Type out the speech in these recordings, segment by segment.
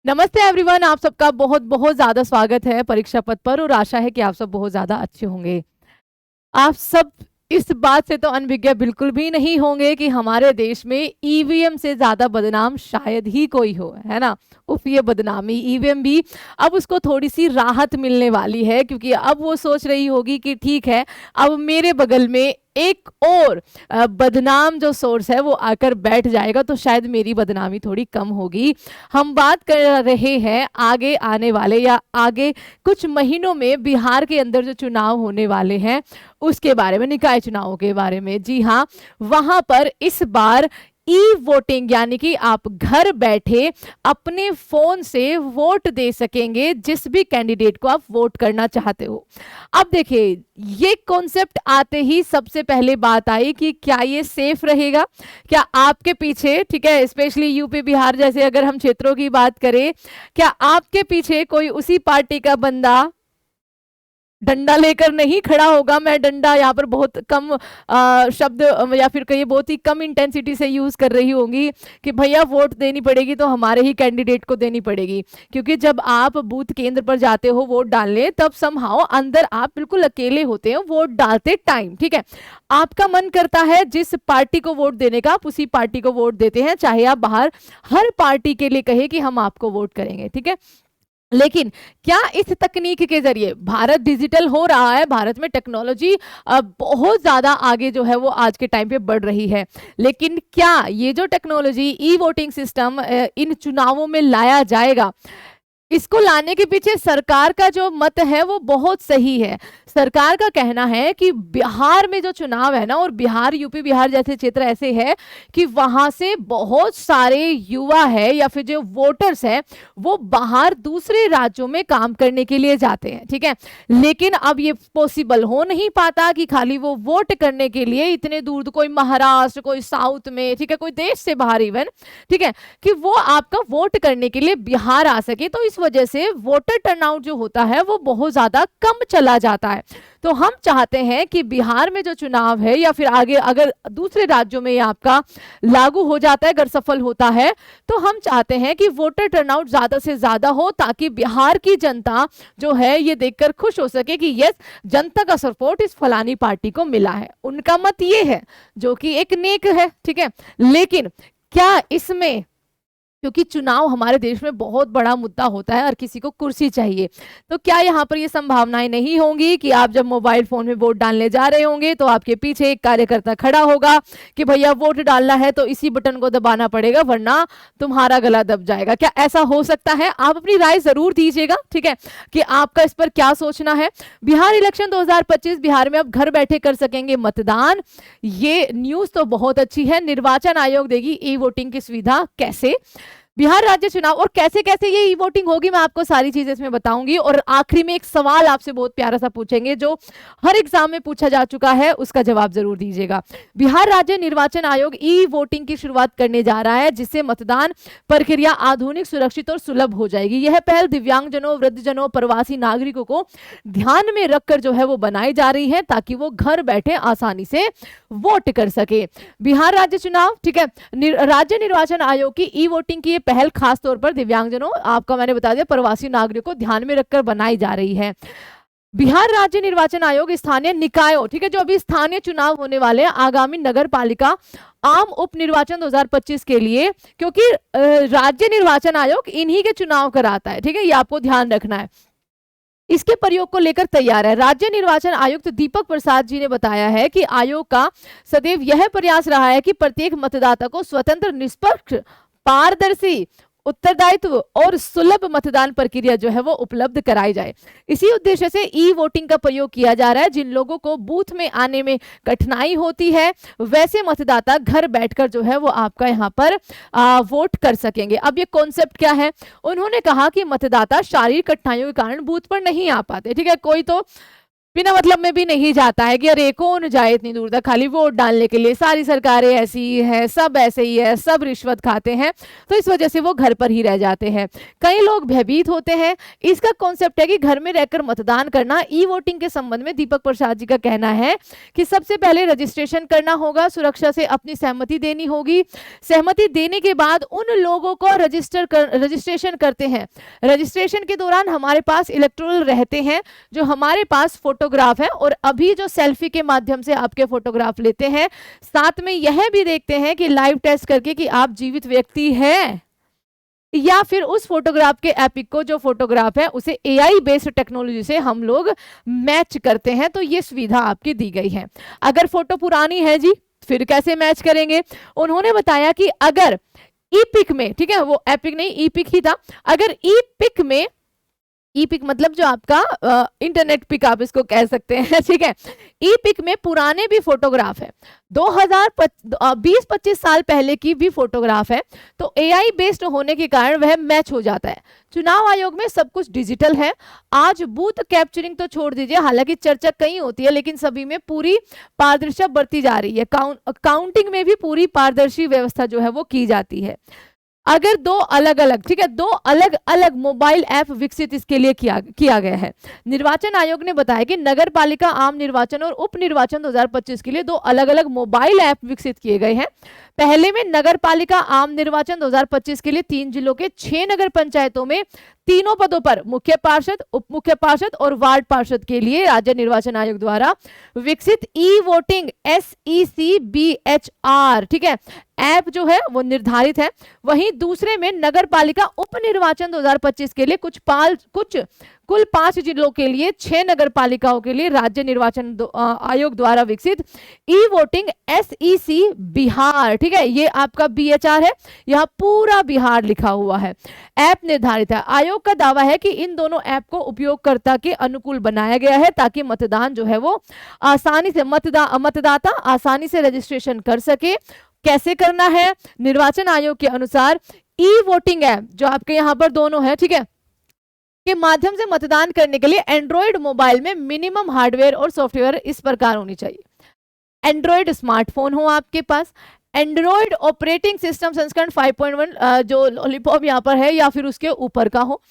नमस्ते एवरीवन, आप सबका बहुत बहुत ज़्यादा स्वागत है परीक्षा पथ पर और आशा है कि आप सब बहुत ज़्यादा अच्छे होंगे। आप सब इस बात से तो अनभिज्ञ बिल्कुल भी नहीं होंगे कि हमारे देश में ईवीएम से ज़्यादा बदनाम शायद ही कोई हो, है ना? उफ़, ये बदनामी ईवीएम भी अब उसको थोड़ी-सी राहत मिलने वाली है क्योंकि अब वो सोच रही होगी कि ठीक है, अब मेरे बगल में एक और बदनाम जो सोर्स है वो आकर बैठ जाएगा तो शायद मेरी बदनामी थोड़ी कम होगी। हम बात कर रहे हैं आगे आने वाले या आगे कुछ महीनों में बिहार के अंदर जो चुनाव होने वाले हैं उसके बारे में, निकाय चुनावों के बारे में। जी हाँ, वहां पर इस बार ई वोटिंग यानी कि आप घर बैठे अपने फोन से वोट दे सकेंगे जिस भी कैंडिडेट को आप वोट करना चाहते हो। अब देखिए, ये कॉन्सेप्ट आते ही सबसे पहले बात आई कि क्या ये सेफ रहेगा, क्या आपके पीछे, ठीक है, स्पेशली यूपी बिहार जैसे अगर हम क्षेत्रों की बात करें, क्या आपके पीछे कोई उसी पार्टी का बंदा डंडा लेकर नहीं खड़ा होगा। मैं डंडा यहाँ पर बहुत कम शब्द या फिर कहीं बहुत ही कम इंटेंसिटी से यूज कर रही होंगी कि भैया वोट देनी पड़ेगी तो हमारे ही कैंडिडेट को देनी पड़ेगी, क्योंकि जब आप बूथ केंद्र पर जाते हो वोट डालने तब समहाउ अंदर आप बिल्कुल अकेले होते हो वोट डालते टाइम। ठीक है, आपका मन करता है जिस पार्टी को वोट देने का, आप उसी पार्टी को वोट देते हैं, चाहे आप बाहर हर पार्टी के लिए कहे कि हम आपको वोट करेंगे। ठीक है, लेकिन क्या इस तकनीक के जरिए भारत डिजिटल हो रहा है, भारत में टेक्नोलॉजी बहुत ज्यादा आगे जो है वो आज के टाइम पे बढ़ रही है, लेकिन क्या ये जो technology e voting system in चुनावों में लाया जाएगा? इसको लाने के पीछे सरकार का जो मत है वो बहुत सही है। सरकार का कहना है कि बिहार में जो चुनाव है ना, और बिहार, यूपी बिहार जैसे क्षेत्र ऐसे है कि वहां से बहुत सारे युवा है या फिर जो वोटर्स है वो बाहर दूसरे राज्यों में काम करने के लिए जाते हैं। ठीक है, लेकिन अब ये पॉसिबल हो नहीं पाता कि खाली वो वोट करने के लिए इतने दूर, कोई महाराष्ट्र, कोई साउथ में, ठीक है, कोई देश से बाहर इवन, ठीक है, कि वो आपका वोट करने के लिए बिहार आ सके। तो इस वजह से वोटर टर्नआउट जो होता है वो बहुत ज्यादा कम चला जाता है। तो हम चाहते हैं कि बिहार में जो चुनाव है या फिर आगे अगर दूसरे राज्यों में आपका लागू हो जाता है, अगर सफल होता है, तो हम चाहते हैं कि वोटर टर्नआउट ज्यादा से ज्यादा हो ताकि बिहार की जनता जो है ये देखकर खुश हो सके कि यस, जनता का सपोर्ट इस फलानी पार्टी को मिला है। उनका मत ये है जो कि एक नेक है। ठीक है, लेकिन क्या इसमें, क्योंकि चुनाव हमारे देश में बहुत बड़ा मुद्दा होता है और किसी को कुर्सी चाहिए, तो क्या यहाँ पर ये संभावनाएं नहीं होंगी कि आप जब मोबाइल फोन में वोट डालने जा रहे होंगे तो आपके पीछे एक कार्यकर्ता खड़ा होगा कि भैया वोट डालना है तो इसी बटन को दबाना पड़ेगा वरना तुम्हारा गला दब जाएगा? क्या ऐसा हो सकता है? आप अपनी राय जरूर दीजिएगा, ठीक है, कि आपका इस पर क्या सोचना है। बिहार इलेक्शन 2025, बिहार में आप घर बैठे कर सकेंगे मतदान। ये न्यूज तो बहुत अच्छी है। निर्वाचन आयोग देगी ई वोटिंग की सुविधा। कैसे? बिहार राज्य चुनाव और कैसे कैसे ये ई वोटिंग होगी, मैं आपको सारी चीजें इसमें बताऊंगी। और आखिरी में एक सवाल आपसे बहुत प्यारा सा पूछेंगे जो हर एग्जाम में पूछा जा चुका है, उसका जवाब जरूर दीजिएगा। बिहार राज्य निर्वाचन आयोग ई वोटिंग की शुरुआत करने जा रहा है जिससे मतदान प्रक्रिया आधुनिक, सुरक्षित और सुलभ हो जाएगी। यह पहल दिव्यांगजनों, वृद्धजनों, प्रवासी नागरिकों को ध्यान में रखकर जो है वो बनाई जा रही है ताकि वो घर बैठे आसानी से वोट कर सके। बिहार राज्य चुनाव, ठीक है, राज्य निर्वाचन आयोग की ई वोटिंग की पहल खास तौर पर दिव्यांगजनों, आपका मैंने बता दिया, प्रवासी नागरिकों को ध्यान में रखकर बनाई जा रही है। बिहार राज्य निर्वाचन आयोग स्थानीय निकायों, ठीक है, जो अभी स्थानीय चुनाव होने वाले हैं, आगामी नगर पालिका आम उप निर्वाचन 2025 के लिए, क्योंकि राज्य निर्वाचन आयोग इन्हीं के चुनाव कराता है, ठीक है, ये आपको ध्यान रखना है, इसके प्रयोग को लेकर तैयार है। राज्य निर्वाचन आयुक्त दीपक प्रसाद जी ने बताया है कि आयोग का सदैव यह प्रयास रहा है कि प्रत्येक मतदाता को स्वतंत्र, निष्पक्ष, पारदर्शी, उत्तरदायित्व और सुलभ मतदान प्रक्रिया जो है वो उपलब्ध कराई जाए। इसी उद्देश्य से ई वोटिंग का प्रयोग किया जा रहा है। जिन लोगों को बूथ में आने में कठिनाई होती है वैसे मतदाता घर बैठकर जो है वो आपका यहाँ पर वोट कर सकेंगे। अब ये कॉन्सेप्ट क्या है? उन्होंने कहा कि मतदाता शारीरिक कठिनाइयों के कारण बूथ पर नहीं आ पाते, ठीक है, कोई तो बिना मतलब में भी नहीं जाता है कि अरे कौन जाए इतनी दूर तक खाली वोट डालने के लिए, सारी सरकारें ऐसी ही है, सब ऐसे ही है, सब रिश्वत खाते हैं, तो इस वजह से वो घर पर ही रह जाते हैं। कई लोग भयभीत होते हैं। इसका कॉन्सेप्ट है कि घर में रहकर मतदान करना। ई वोटिंग के संबंध में दीपक प्रसाद जी का कहना है कि सबसे पहले रजिस्ट्रेशन करना होगा, सुरक्षा से अपनी सहमति देनी होगी। सहमति देने के बाद उन लोगों को रजिस्ट्रेशन करते हैं। रजिस्ट्रेशन के दौरान हमारे पास इलेक्टोरल रहते हैं जो हमारे पास फोटोग्राफ है, और अभी जो सेल्फी के माध्यम से आपके फोटोग्राफ लेते हैं, साथ में यह भी देखते हैं कि लाइव टेस्ट करके कि आप जीवित व्यक्ति हैं या फिर उस फोटोग्राफ के एपिक को, जो फोटोग्राफ है उसे एआई बेस्ड टेक्नोलॉजी से हम लोग मैच करते हैं। तो ये सुविधा आपकी दी गई है। अगर फोटो पुरानी है जी, फिर कैसे मैच करेंगे? उन्होंने बताया कि अगर ई पिक में, ठीक है, वो एपिक नहीं ई पिक ही था, अगर ई पिक में, ई पिक मतलब जो आपका इंटरनेट पिक आप इसको कह सकते हैं, ठीक है, ई पिक में पुराने भी फोटोग्राफ है, 2020-25 साल पहले की भी फोटोग्राफ है, तो एआई बेस्ड होने के कारण वह मैच हो जाता है। चुनाव आयोग में सब कुछ डिजिटल है। आज बूथ कैप्चरिंग तो छोड़ दीजिए, हालांकि चर्चा कहीं होती है, लेकिन सभी में पूरी पारदर्शिता बरती जा रही है। काउंटिंग में भी पूरी पारदर्शी व्यवस्था जो है वो की जाती है। अगर दो अलग अलग, ठीक है, दो अलग अलग मोबाइल ऐप विकसित इसके लिए किया गया है। निर्वाचन आयोग ने बताया कि नगर पालिका आम निर्वाचन और उप निर्वाचन 2025 के लिए दो अलग अलग मोबाइल ऐप विकसित किए गए हैं। पहले में नगर पालिका आम निर्वाचन 2025 के लिए 3 जिलों के 6 नगर पंचायतों में तीनों पदों पर मुख्य पार्षद, उप मुख्य पार्षद और वार्ड पार्षद के लिए राज्य निर्वाचन आयोग द्वारा विकसित ई वोटिंग SECBHR, ठीक है, ऐप जो है वो निर्धारित है। वहीं दूसरे में नगर पालिका उप निर्वाचन 2025 के लिए कुल 5 जिलों के लिए 6 नगर पालिकाओं के लिए राज्य निर्वाचन आयोग द्वारा विकसित ई वोटिंग SEC बिहार, ठीक है, ये आपका BHR है, यहाँ पूरा बिहार लिखा हुआ है, ऐप निर्धारित है। आयोग का दावा है कि इन दोनों ऐप को उपयोगकर्ता के अनुकूल बनाया गया है ताकि मतदान जो है वो आसानी से मतदाता आसानी से रजिस्ट्रेशन कर सके। कैसे करना है? निर्वाचन आयोग के अनुसार ई वोटिंग ऐप जो आपके यहाँ पर दोनों है, ठीक है, के माध्यम से मतदान करने के लिए एंड्रॉयड मोबाइल में मिनिमम हार्डवेयर और सॉफ्टवेयर इस प्रकार होनी चाहिए। एंड्रॉयड स्मार्टफोन हो आपके पास, एंड्रॉयड ऑपरेटिंग सिस्टम संस्करण 5.1 जो लॉलीपॉप यहाँ पर है या फिर उसके ऊपर का हो।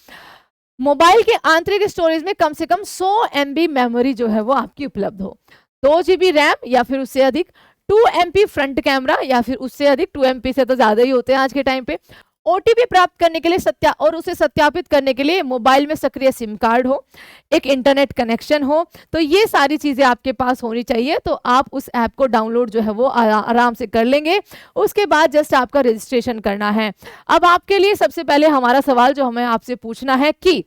मोबाइल के आंतरिक स्टोरेज में कम से कम 100 MB मेमोरी जो है वो आपकी उपलब्ध हो, 2 GB रैम या फिर उससे अधिक, 2 MP फ्रंट कैमरा या फिर उससे अधिक, 2 MP से तो ज्यादा ही होते हैं आज के टाइम पे। OTP प्राप्त करने के लिए और उसे सत्यापित करने के लिए मोबाइल में सक्रिय सिम कार्ड हो, एक इंटरनेट कनेक्शन हो, तो ये सारी चीजें आपके पास होनी चाहिए। तो आप उस ऐप को डाउनलोड जो है वो आराम से कर लेंगे। उसके बाद जस्ट आपका रजिस्ट्रेशन करना है। अब आपके लिए सबसे पहले हमारा सवाल जो हमें आपसे पूछना है कि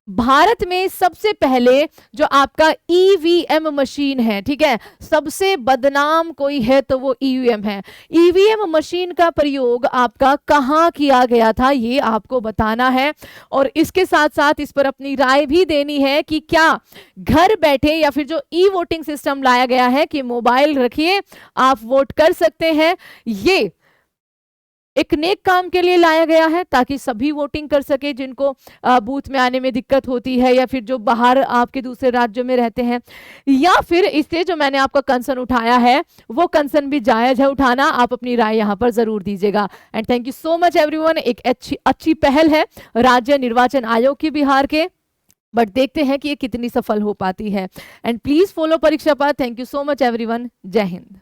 भारत में सबसे पहले जो आपका ईवीएम मशीन है, ठीक है, सबसे बदनाम कोई है तो वो ईवीएम है। ईवीएम मशीन का प्रयोग आपका कहाँ किया गया था ये आपको बताना है, और इसके साथ साथ इस पर अपनी राय भी देनी है कि क्या घर बैठे या फिर जो ई वोटिंग सिस्टम लाया गया है कि मोबाइल रखिए आप वोट कर सकते हैं, ये एक नेक काम के लिए लाया गया है ताकि सभी वोटिंग कर सके जिनको बूथ में आने में दिक्कत होती है या फिर जो बाहर आपके दूसरे राज्यों में रहते हैं, या फिर इससे जो मैंने आपका कंसर्न उठाया है वो कंसर्न भी जायज है उठाना। आप अपनी राय यहाँ पर जरूर दीजिएगा। And thank you so much everyone. एक अच्छी पहल है राज्य निर्वाचन आयोग की बिहार के, बट देखते हैं कि ये कितनी सफल हो पाती है। एंड प्लीज फॉलो परीक्षा पाठ। Thank you so much everyone. जय हिंद।